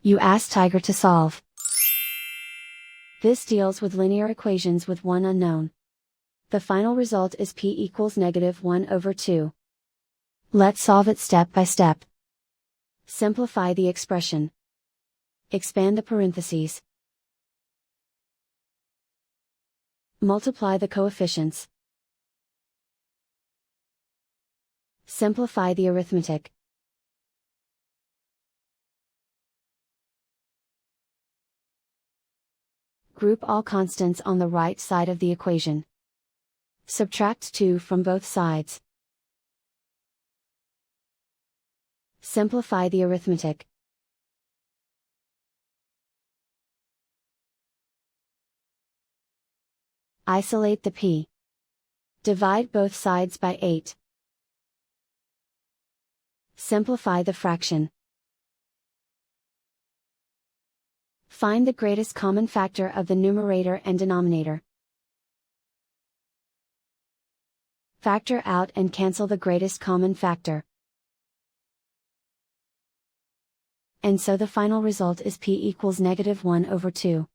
You ask Tiger to solve. This deals with linear equations with one unknown. The final result is p equals -1/2. Let's solve it step by step. Simplify the expression. Expand the parentheses. Multiply the coefficients. Simplify the arithmetic. Group all constants on the right side of the equation. Subtract 2 from both sides. Simplify the arithmetic. Isolate the p. Divide both sides by 8. Simplify the fraction. Find the greatest common factor of the numerator and denominator. Factor out and cancel the greatest common factor. And so the final result is p equals -1/2.